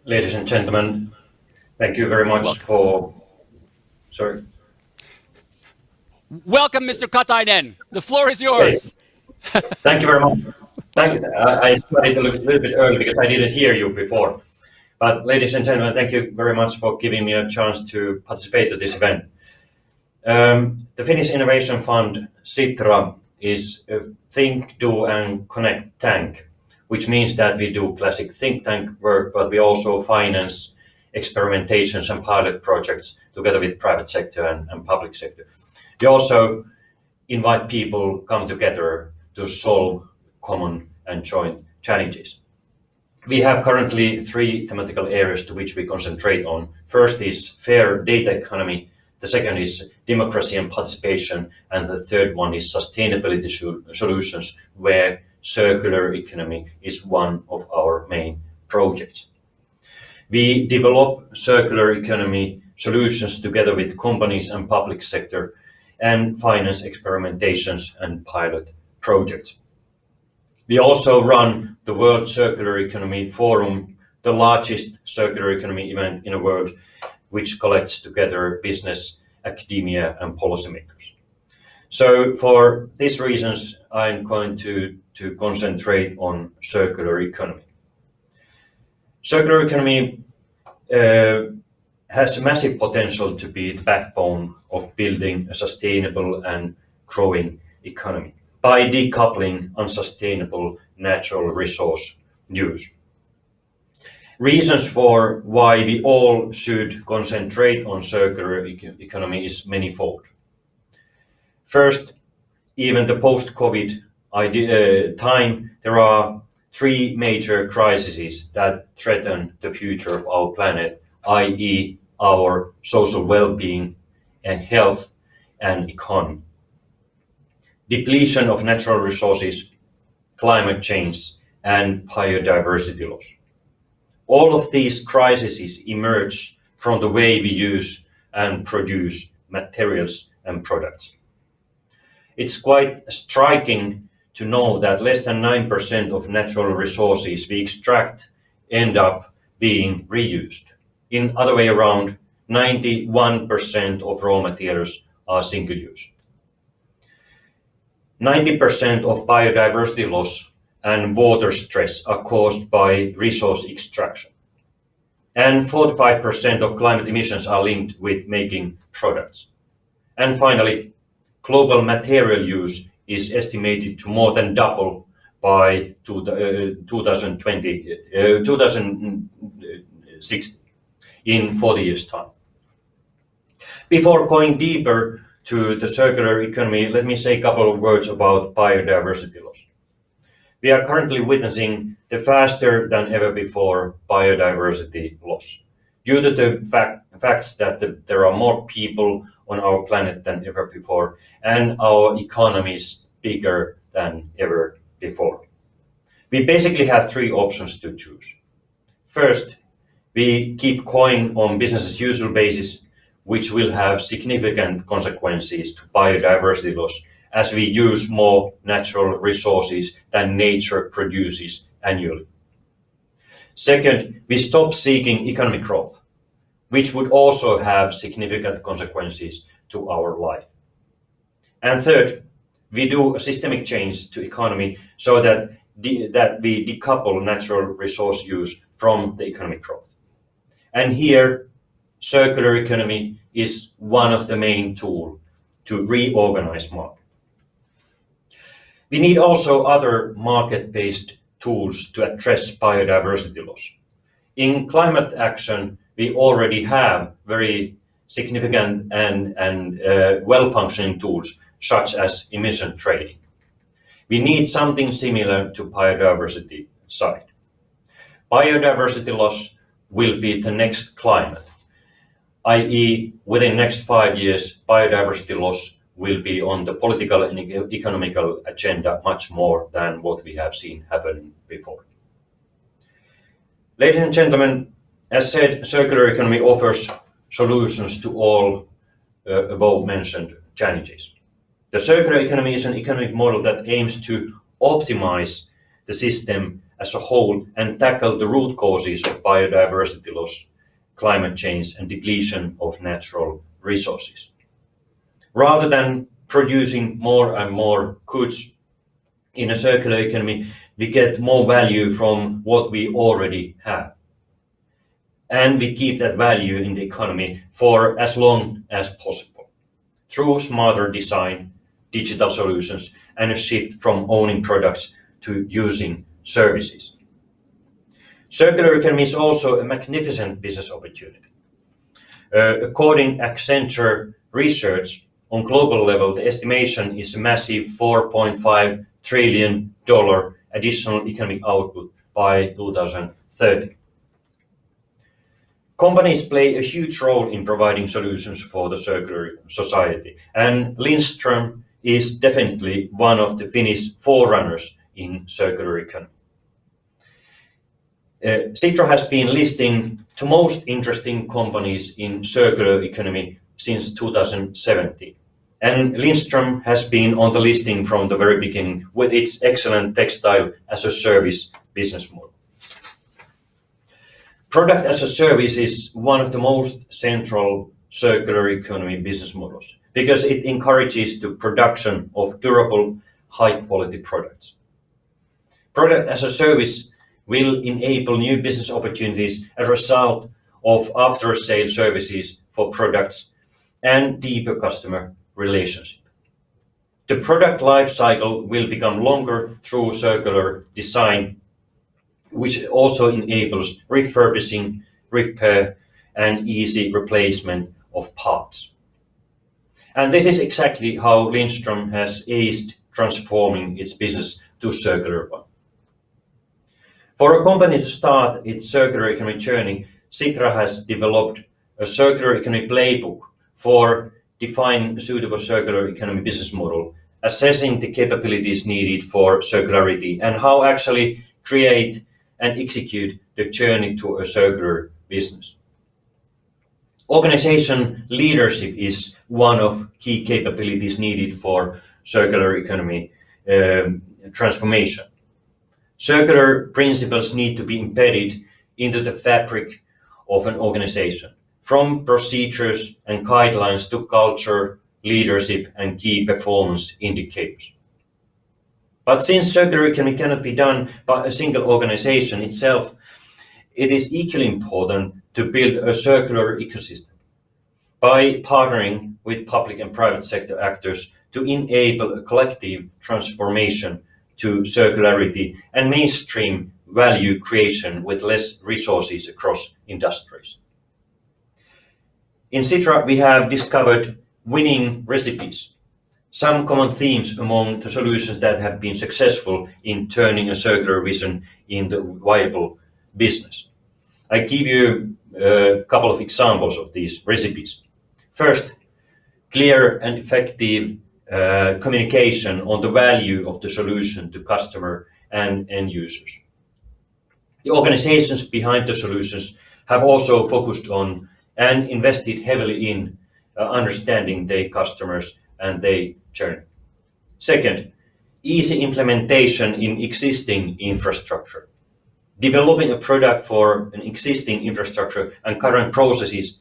Ladies and gentlemen, thank you very much for. Sorry. Welcome, Mr. Katainen. The floor is yours. Thank you very much. Thank you. I started a little bit early because I didn't hear you before. But ladies and gentlemen, thank you very much for giving me a chance to participate in this event. The Finnish Innovation Fund, Sitra, is a think, do and connect tank, which means that we do classic think tank work, but we also finance experimentations and pilot projects together with private sector and public sector. We also invite people come together to solve common and joint challenges. We have currently 3 thematical areas to which we concentrate on. First is fair data economy, the second is democracy and participation, and the third one is sustainability solutions, where circular economy is one of our main projects. We develop circular economy solutions together with companies and public sector and finance experimentations and pilot projects. We also run the World Circular Economy Forum, the largest circular economy event in the world, which collects together business, academia and policymakers. So for these reasons, I'm going to concentrate on circular economy. Circular economy has massive potential to be the backbone of building a sustainable and growing economy by decoupling unsustainable natural resource use. Reasons for why we all should concentrate on circular economy is manifold. First, even the post-COVID time, there are 3 major crises that threaten the future of our planet, i.e. our social well-being and health and economy. Depletion of natural resources, climate change, and biodiversity loss. All of these crises emerge from the way we use and produce materials and products. It's quite striking to know that less than 9% of natural resources we extract end up being reused. In other way around, 91% of raw materials are single use. 90% of biodiversity loss and water stress are caused by resource extraction. And 45% of climate emissions are linked with making products. And finally, global material use is estimated to more than double by 2060 in 40 years' time. Before going deeper to the circular economy, let me say a couple of words about biodiversity loss. We are currently witnessing the faster than ever before biodiversity loss due to the facts that there are more people on our planet than ever before and our economy is bigger than ever before. We basically have 3 options to choose. First, we keep going on business as usual basis, which will have significant consequences to biodiversity loss as we use more natural resources than nature produces annually. Second, we stop seeking economic growth, which would also have significant consequences to our life. And third, we do a systemic change to economy so that we decouple natural resource use from the economic growth. And here, circular economy is one of the main tools to reorganize market. We need also other market-based tools to address biodiversity loss. In climate action, we already have very significant and well-functioning tools, such as emission trading. We need something similar to biodiversity side. Biodiversity loss will be the next climate, i.e. within next 5 years, biodiversity loss will be on the political and economical agenda much more than what we have seen happen before. Ladies and gentlemen, as said, circular economy offers solutions to all above mentioned challenges. The circular economy is an economic model that aims to optimize the system as a whole and tackle the root causes of biodiversity loss, climate change, and depletion of natural resources. Rather than producing more and more goods in a circular economy, we get more value from what we already have. And we keep that value in the economy for as long as possible through smarter design, digital solutions, and a shift from owning products to using services. Circular economy is also a magnificent business opportunity. According to Accenture research, on global level, the estimation is a massive $4.5 trillion additional economic output by 2030. Companies play a huge role in providing solutions for the circular society, and Lindström is definitely one of the Finnish forerunners in circular economy. Sitra has been listing the most interesting companies in circular economy since 2017. And Lindström has been on the listing from the very beginning with its excellent textile as a service business model. Product as a service is one of the most central circular economy business models because it encourages the production of durable, high-quality products. Product as a service will enable new business opportunities as a result of after-sale services for products and deeper customer relationship. The product life cycle will become longer through circular design, which also enables refurbishing, repair, and easy replacement of parts. And this is exactly how Lindström has aced transforming its business to circular one. For a company to start its circular economy journey, Sitra has developed a circular economy playbook for defining a suitable circular economy business model, assessing the capabilities needed for circularity, and how actually create and execute the journey to a circular business. Organization leadership is one of key capabilities needed for circular economy transformation. Circular principles need to be embedded into the fabric of an organization, from procedures and guidelines to culture, leadership, and key performance indicators. But since circular economy cannot be done by a single organization itself, it is equally important to build a circular ecosystem by partnering with public and private sector actors to enable a collective transformation to circularity and mainstream value creation with less resources across industries. In Sitra, we have discovered winning recipes, some common themes among the solutions that have been successful in turning a circular vision into viable business. I give you a couple of examples of these recipes. First, clear and effective communication on the value of the solution to customer and end users. The organizations behind the solutions have also focused on and invested heavily in understanding their customers and their journey. Second, easy implementation in existing infrastructure. Developing a product for an existing infrastructure and current processes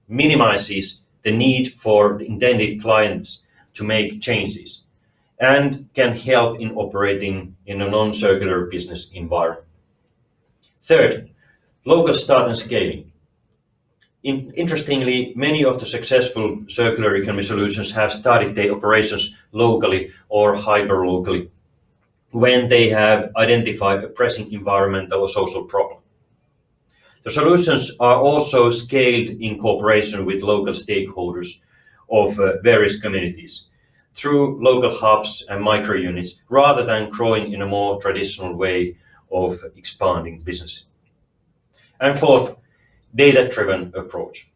minimizes the need for the intended clients to make changes and can help in operating in a non-circular business environment. Third, local start and scaling. Interestingly, many of the successful circular economy solutions have started their operations locally or hyper-locally when they have identified a pressing environmental or social problem. The solutions are also scaled in cooperation with local stakeholders of various communities through local hubs and micro units rather than growing in a more traditional way of expanding business. And fourth, data-driven approach.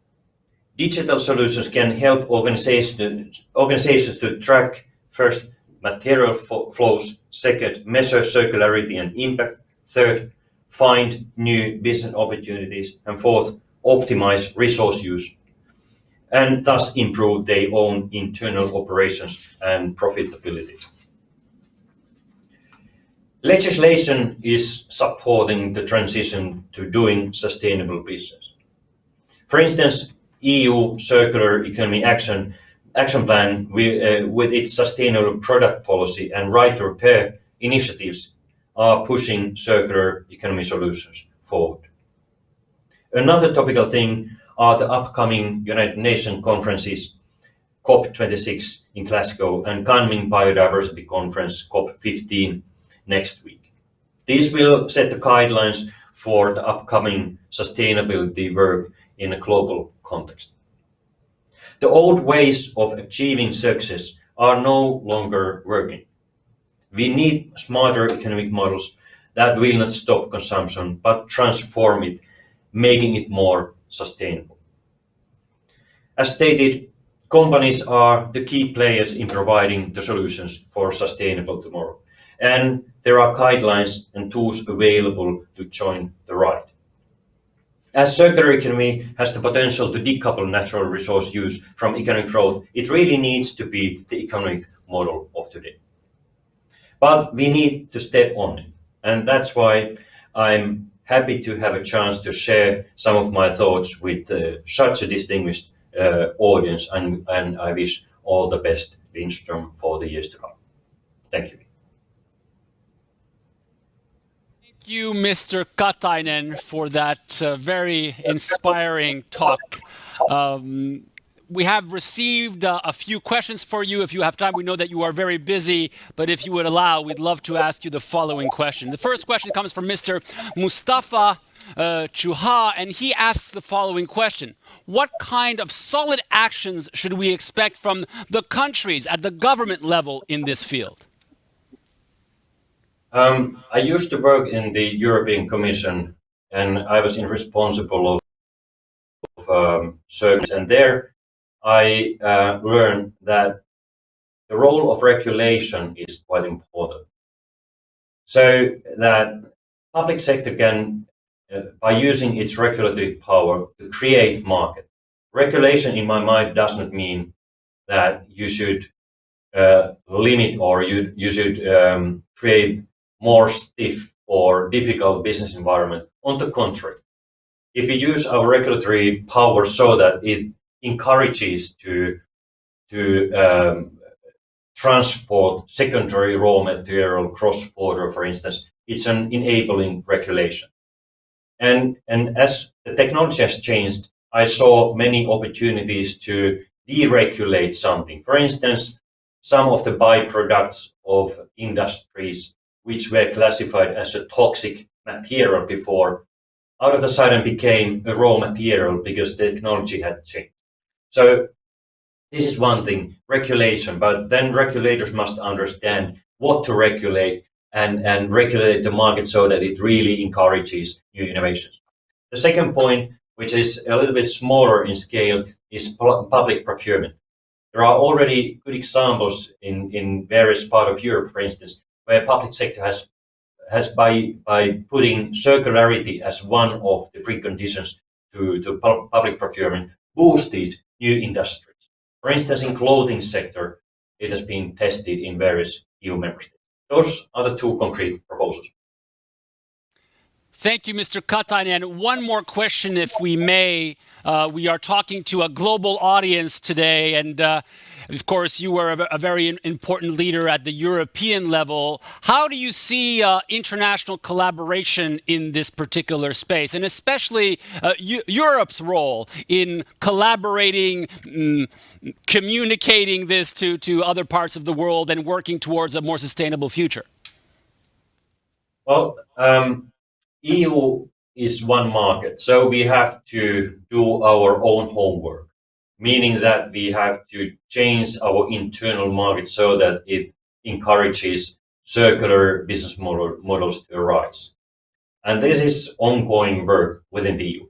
Digital solutions can help organizations to track first material flows, second measure circularity and impact, third find new business opportunities, and fourth optimize resource use and thus improve their own internal operations and profitability. Legislation is supporting the transition to doing sustainable business. For instance, EU Circular Economy Action Plan with its sustainable product policy and right to repair initiatives are pushing circular economy solutions forward. Another topical thing are the upcoming United Nations conferences COP26 in Glasgow and Kunming Biodiversity Conference COP15 next week. These will set the guidelines for the upcoming sustainability work in a global context. The old ways of achieving success are no longer working. We need smarter economic models that will not stop consumption but transform it, making it more sustainable. As stated, companies are the key players in providing the solutions for sustainable tomorrow, and there are guidelines and tools available to join the ride. As circular economy has the potential to decouple natural resource use from economic growth, it really needs to be the economic model of today. But we need to step on it, and that's why I'm happy to have a chance to share some of my thoughts with such a distinguished audience, and I wish all the best, Lindström, for the years to come. Thank you. Thank you, Mr. Katainen, for that very inspiring talk. We have received a few questions for you. If you have time, we know that you are very busy, but if you would allow, we'd love to ask you the following question. The first question comes from Mr. Mustafa Chuha, and he asks the following question. What kind of solid actions should we expect from the countries at the government level in this field? I used to work in the European Commission, and I was responsible of service, and there I learned that the role of regulation is quite important. So that public sector can, by using its regulatory power, to create market. Regulation, in my mind, does not mean that you should limit or you should create more stiff or difficult business environment. On the contrary, if we use our regulatory power so that it encourages to transport secondary raw material cross-border, for instance, it's an enabling regulation. And as the technology has changed, I saw many opportunities to deregulate something. For instance, some of the byproducts of industries which were classified as a toxic material before, out of the sudden became a raw material because the technology had changed. So this is one thing, regulation, but then regulators must understand what to regulate and regulate the market so that it really encourages new innovations. The second point, which is a little bit smaller in scale, is public procurement. There are already good examples in various parts of Europe, for instance, where public sector has by putting circularity as one of the preconditions to public procurement, boosted new industries. For instance, in clothing sector, it has been tested in various EU member states. Those are the two concrete proposals. Thank you, Mr. Katainen. One more question, if we may. We are talking to a global audience today, and of course, you are a very important leader at the European level. How do you see international collaboration in this particular space, and especially Europe's role in collaborating, communicating this to other parts of the world and working towards a more sustainable future? Well, EU is one market, so we have to do our own homework, meaning that we have to change our internal market so that it encourages circular business models to arise. And this is ongoing work within the EU.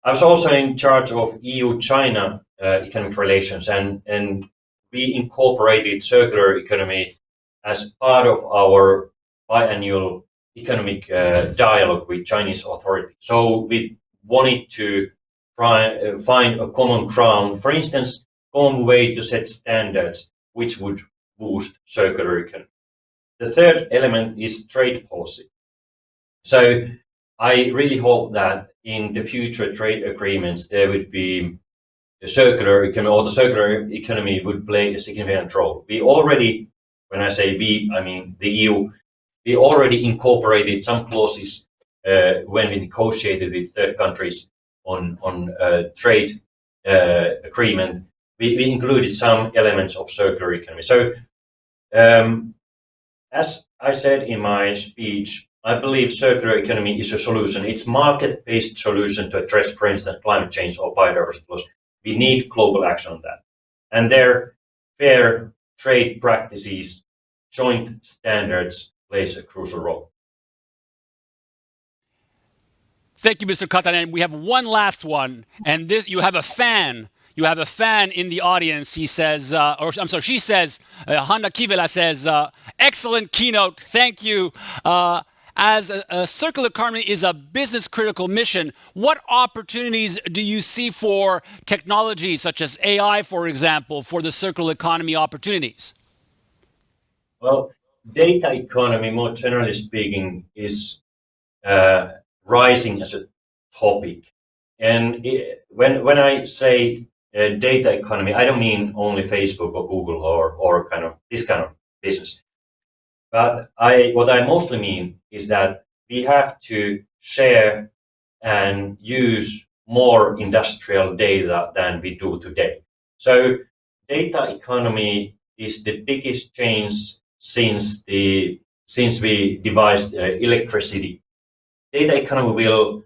I was also in charge of EU-China economic relations, and we incorporated circular economy as part of our biannual economic dialogue with Chinese authorities. So we wanted to try find a common ground, for instance, common way to set standards which would boost circular economy. The third element is trade policy. So I really hope that in the future trade agreements there would be the circular economy, or the circular economy would play a significant role. We already, when I say we, I mean the EU, we already incorporated some clauses when we negotiated with third countries on trade agreement. We included some elements of circular economy. So, as I said in my speech, I believe circular economy is a solution. It's market-based solution to address, for instance, climate change or biodiversity loss. We need global action on that. And their fair trade practices, joint standards plays a crucial role. Thank you, Mr. Katainen. We have one last one, and this you have a fan. You have a fan in the audience. He says, or I'm sorry, she says, Hanna Kivelä says, excellent keynote. Thank you. As a circular economy is a business critical mission, what opportunities do you see for technology such as AI, for example, for the circular economy opportunities? Well, data economy, more generally speaking, is rising as a topic. And when I say data economy, I don't mean only Facebook or Google or kind of this kind of business. But what I mostly mean is that we have to share and use more industrial data than we do today. So data economy is the biggest change since we devised electricity. Data economy will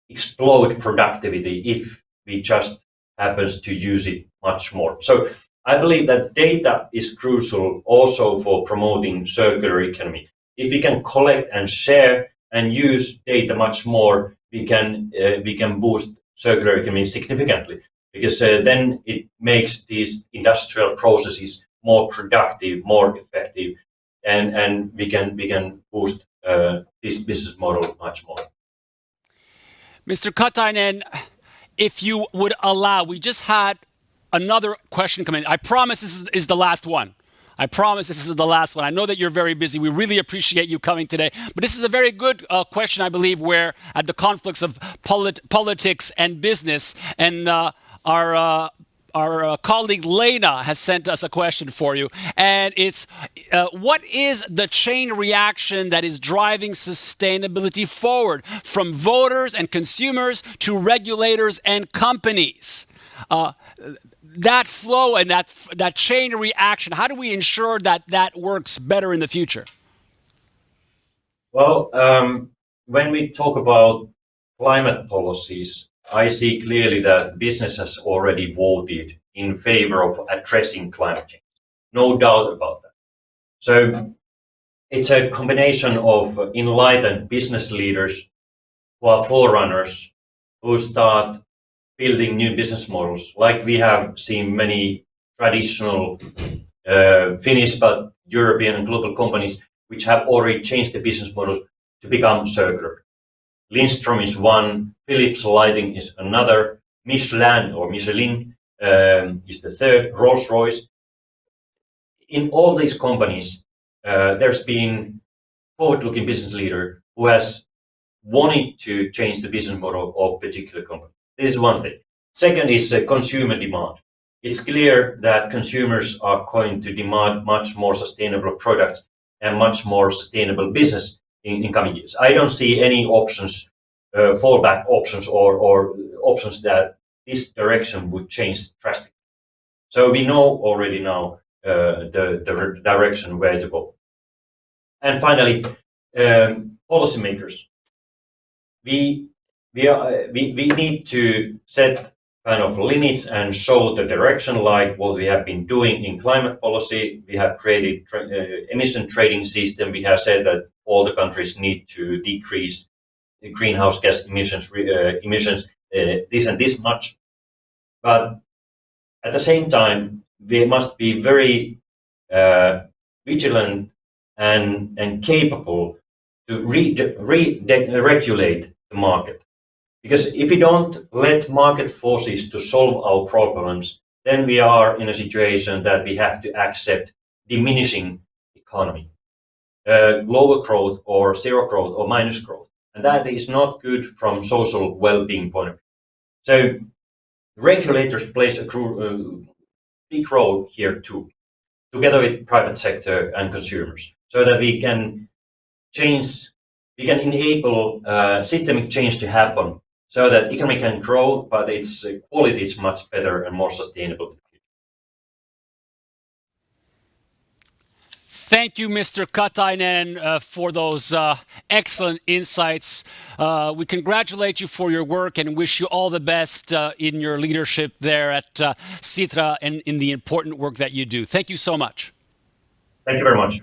explode productivity if we just happens to use it much more. So I believe that data is crucial also for promoting circular economy. If we can collect and share and use data much more, we can boost circular economy significantly, because then it makes these industrial processes more productive, more effective, and we can boost this business model much more. Mr. Katainen, if you would allow, we just had another question come in. I promise this is the last one. I promise this is the last one. I know that you're very busy. We really appreciate you coming today. But this is a very good question, I believe, where at the conflicts of politics and business, and our colleague Lena has sent us a question for you. And it's, what is the chain reaction that is driving sustainability forward from voters and consumers to regulators and companies? That flow and that chain reaction, how do we ensure that that works better in the future? Well, when we talk about climate policies, I see clearly that business has already voted in favor of addressing climate change. No doubt about that. So it's a combination of enlightened business leaders who are forerunners, who start building new business models, like we have seen many traditional Finnish but European and global companies which have already changed the business model to become circular. Lindström is one, Philips Lighting is another, Michelin is the third, Rolls-Royce. In all these companies, there's been forward-looking business leader who has wanted to change the business model of a particular company. This is one thing. Second is consumer demand. It's clear that consumers are going to demand much more sustainable products and much more sustainable business in coming years. I don't see any options, fallback options or options that this direction would change drastically. So we know already now the direction where to go. And finally, policymakers. We need to set kind of limits and show the direction, like what we have been doing in climate policy. We have created emission trading system. We have said that all the countries need to decrease the greenhouse gas emissions this and this much. But at the same time, we must be very vigilant and capable to regulate the market. Because if we don't let market forces to solve our problems, then we are in a situation that we have to accept diminishing economy. lower growth or zero growth or minus growth. And that is not good from social well-being point of view. So regulators plays a big role here too, together with private sector and consumers, so that we can enable systemic change to happen, so that economy can grow, but its quality is much better and more sustainable. Thank you, Mr. Katainen, for those excellent insights. We congratulate you for your work and wish you all the best in your leadership there at Sitra and in the important work that you do. Thank you so much. Thank you very much.